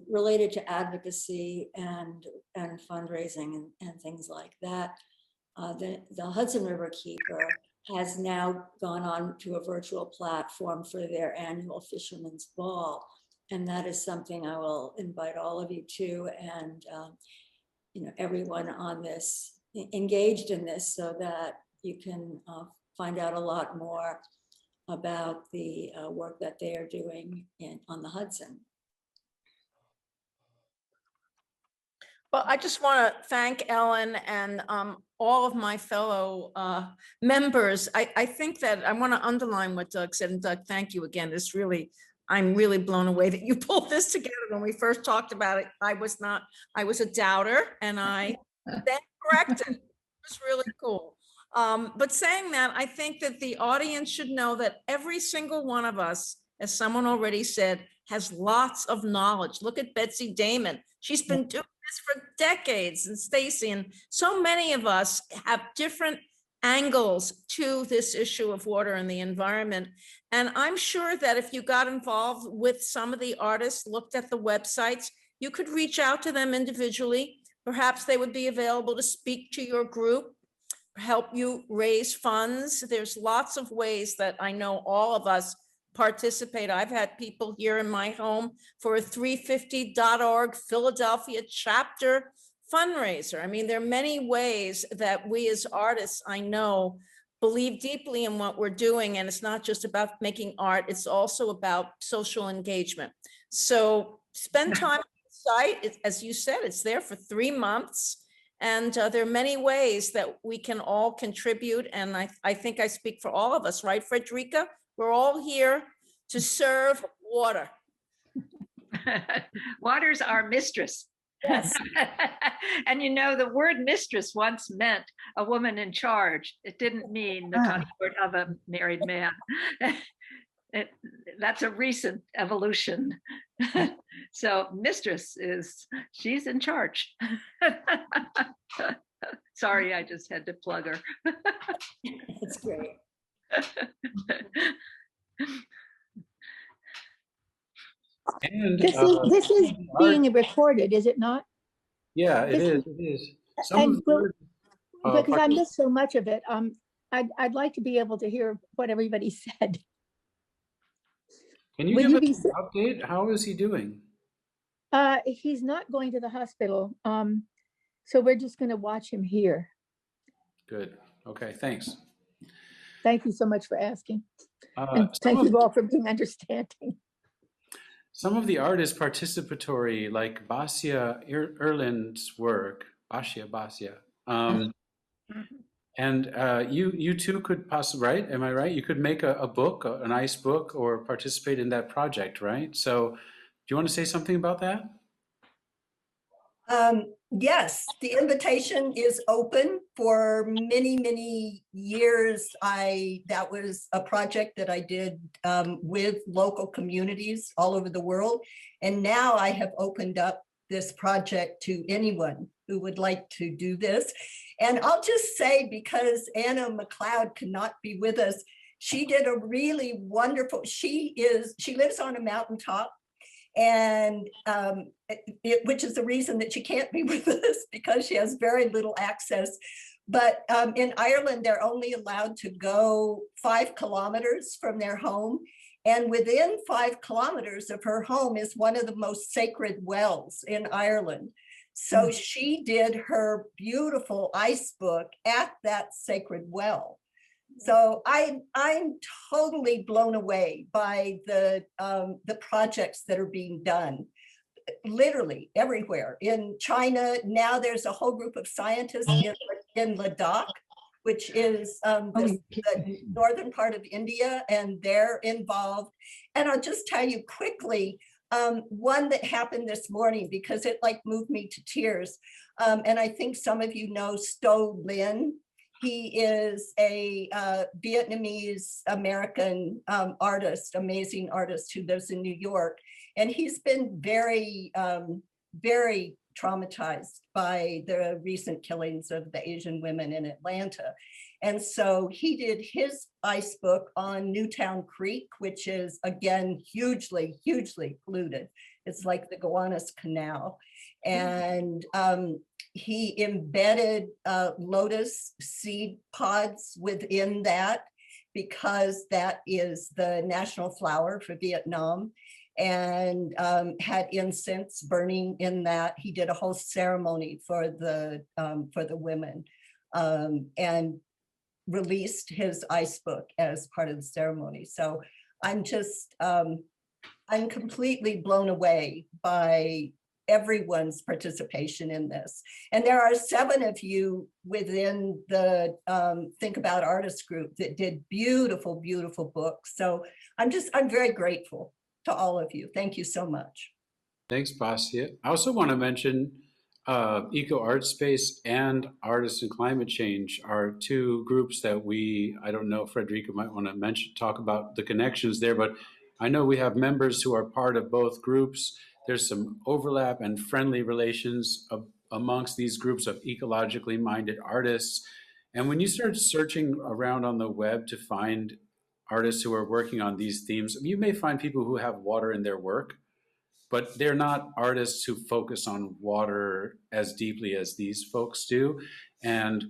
related to advocacy and fundraising and things like that. The Hudson River Keeper has now gone on to a virtual platform for their annual Fisherman's Ball. And that is something I will invite all of you to, and everyone on this engaged in this, so that you can find out a lot more about the work that they are doing on the Hudson. Well, I just want to thank Ellen and all of my fellow members. I think that I want to underline what Doug said, and Doug, thank you again. I'm really blown away that you pulled this together. When we first talked about it, I was a doubter, and I then corrected. It was really cool. But saying that, I think that the audience should know that every single one of us, as someone already said, has lots of knowledge. Look at Betsy Damon. She's been doing this for decades, and Stacy, and so many of us have different angles to this issue of water and the environment. And I'm sure that if you got involved with some of the artists, looked at the websites, you could reach out to them individually. Perhaps they would be available to speak to your group, help you raise funds. There's lots of ways that I know all of us participate. I've had people here in my home for a 350.org Philadelphia chapter fundraiser. I mean, there are many ways that we as artists, I know, believe deeply in what we're doing. And it's not just about making art, it's also about social engagement. So spend time on the site. As you said, it's there for 3 months. And there are many ways that we can all contribute. And I think I speak for all of us, right, Frederica? We're all here to serve water. Water's our mistress. Yes. And the word mistress once meant a woman in charge. It didn't mean the consort of a married man. That's a recent evolution. So mistress she's in charge. Sorry, I just had to plug her. That's great. And this is being recorded, is it not? Yeah, it is. Because I missed so much of it. I'd like to be able to hear what everybody said. Can you give us an update? How is he doing? He's not going to the hospital. So we're just going to watch him here. Good. Okay, thanks. Thank you so much for asking. And thank you all for being understanding. Some of the art is participatory, like Basia Erland's work, Basia. And you too could possibly, right? Am I right? You could make a book, a nice book, or participate in that project, right? So do you want to say something about that? Yes, the invitation is open. For many, many years, that was a project that I did with local communities all over the world. And now I have opened up this project to anyone who would like to do this. And I'll just say, because Anna McLeod cannot be with us, she did a really wonderful, she lives on a mountaintop, and which is the reason that she can't be with us, because she has very little access. But in Ireland, they're only allowed to go 5 kilometers from their home. And within 5 kilometers of her home is one of the most sacred wells in Ireland. So she did her beautiful ice book at that sacred well. So I'm totally blown away by the projects that are being done, literally everywhere. In China, now there's a whole group of scientists in Ladakh, which is the northern part of India, and they're involved. And I'll just tell you quickly, one that happened this morning, because it moved me to tears. And I think some of you know Sto Lin. He is a Vietnamese American artist, amazing artist who lives in New York. And he's been very, very traumatized by the recent killings of the Asian women in Atlanta. And so he did his ice book on Newtown Creek, which is, again, hugely, hugely polluted. It's like the Gowanus Canal. And he embedded lotus seed pods within that, because that is the national flower for Vietnam, and had incense burning in that. He did a whole ceremony for the women, and released his ice book as part of the ceremony. So I'm just, I'm completely blown away by everyone's participation in this. And there are 7 of you within the Think About Artists group that did beautiful, beautiful books. So I'm very grateful to all of you. Thank you so much. Thanks, Basia. I also want to mention Eco Art Space and Artists in Climate Change are 2 groups that I don't know, Frederica might want to talk about the connections there, but I know we have members who are part of both groups. There's some overlap and friendly relations amongst these groups of ecologically minded artists. And when you start searching around on the web to find artists who are working on these themes, you may find people who have water in their work, but they're not artists who focus on water as deeply as these folks do. And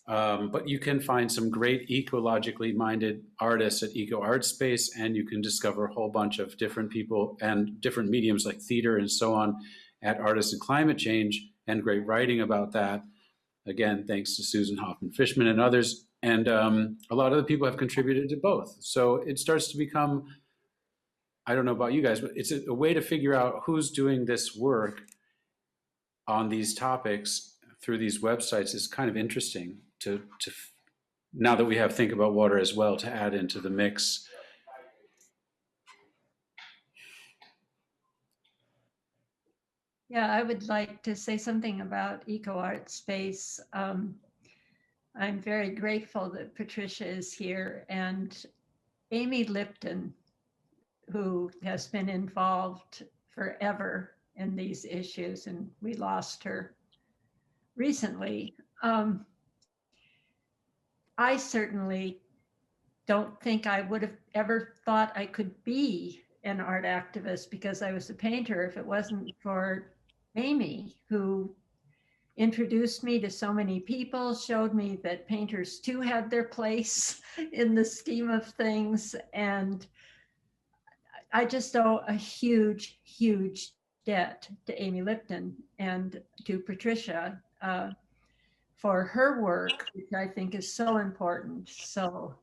but you can find some great ecologically minded artists at Eco Art Space, and you can discover a whole bunch of different people and different mediums like theater and so on at Artists in Climate Change, and great writing about that. Again, thanks to Susan Hoffman, Fishman, and others. And a lot of the people have contributed to both. So it starts to become, I don't know about you guys, but it's a way to figure out who's doing this work on these topics through these websites is kind of interesting to now that we have Think About Water as well to add into the mix. Yeah, I would like to say something about Eco Art Space. I'm very grateful that Patricia is here, and Amy Lipton, who has been involved forever in these issues, and we lost her recently. I certainly don't think I would have ever thought I could be an art activist because I was a painter if it wasn't for Amy, who introduced me to so many people, showed me that painters too had their place in the scheme of things. And I just owe a huge, huge debt to Amy Lipton and to Patricia for her work, which I think is so important. So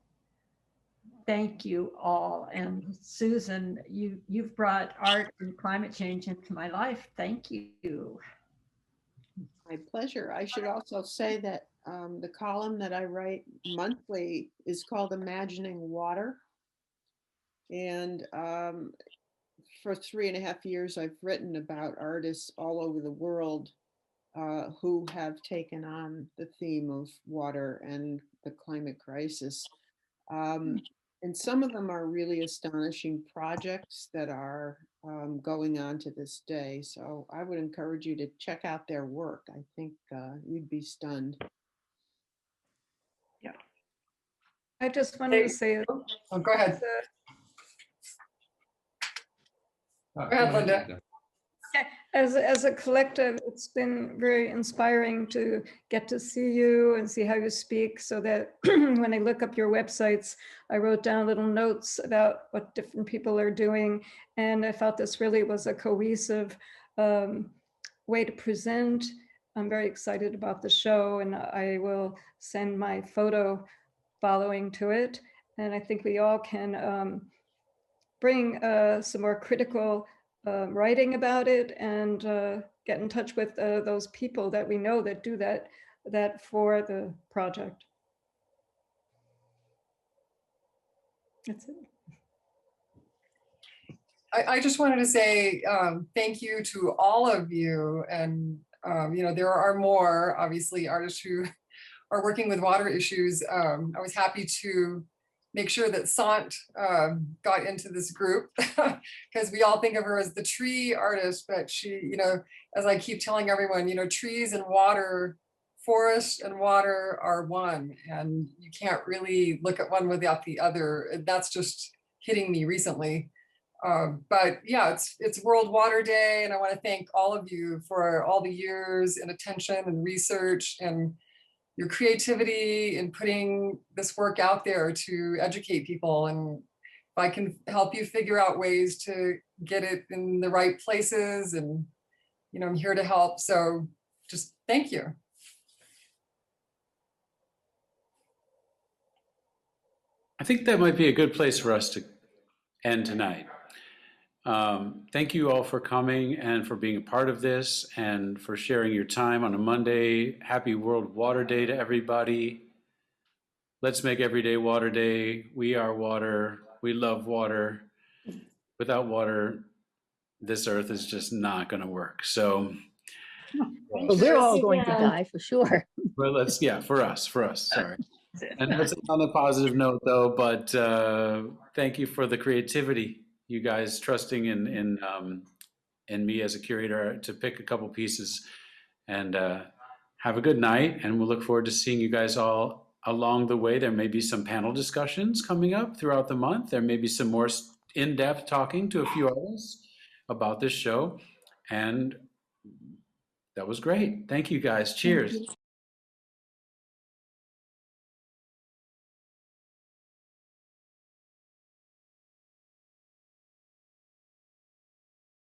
thank you all. And Susan, you've brought art and climate change into my life. Thank you. My pleasure. I should also say that the column that I write monthly is called Imagining Water. And for 3.5 years, I've written about artists all over the world who have taken on the theme of water and the climate crisis. And some of them are really astonishing projects that are going on to this day. So I would encourage you to check out their work. I think you'd be stunned. Yeah. I just wanted to say, oh, go ahead. Go ahead, Linda. As a collective, it's been very inspiring to get to see you and see how you speak, so that when I look up your websites, I wrote down little notes about what different people are doing. And I felt this really was a cohesive way to present. I'm very excited about the show, and I will send my photo following to it. And I think we all can bring some more critical writing about it, and get in touch with those people that we know that do that for the project. That's it. I just wanted to say thank you to all of you. And, you know, there are more, obviously, artists who are working with water issues. I was happy to make sure that Sant got into this group because we all think of her as the tree artist, but she, you know, as I keep telling everyone, you know, trees and water, forest and water are one, and you can't really look at one without the other. That's just hitting me recently. But yeah, it's World Water Day, and I want to thank all of you for all the years and attention and research and your creativity in putting this work out there to educate people. And if I can help you figure out ways to get it in the right places, and you know, I'm here to help. So just thank you. I think that might be a good place for us to end tonight. Thank you all for coming and for being a part of this and for sharing your time on a Monday. Happy World Water Day to everybody. Let's make every day Water Day. We are water. We love water. Without water, this earth is just not going to work. So Well, we're all going to die for sure. well, let's, yeah, for us, sorry. And that's on a positive note though, but thank you for the creativity, you guys trusting in me as a curator to pick a couple pieces, and have a good night. And we'll look forward to seeing you guys all along the way. There may be some panel discussions coming up throughout the month. There may be some more in-depth talking to a few others about this show. And that was great. Thank you guys. Cheers.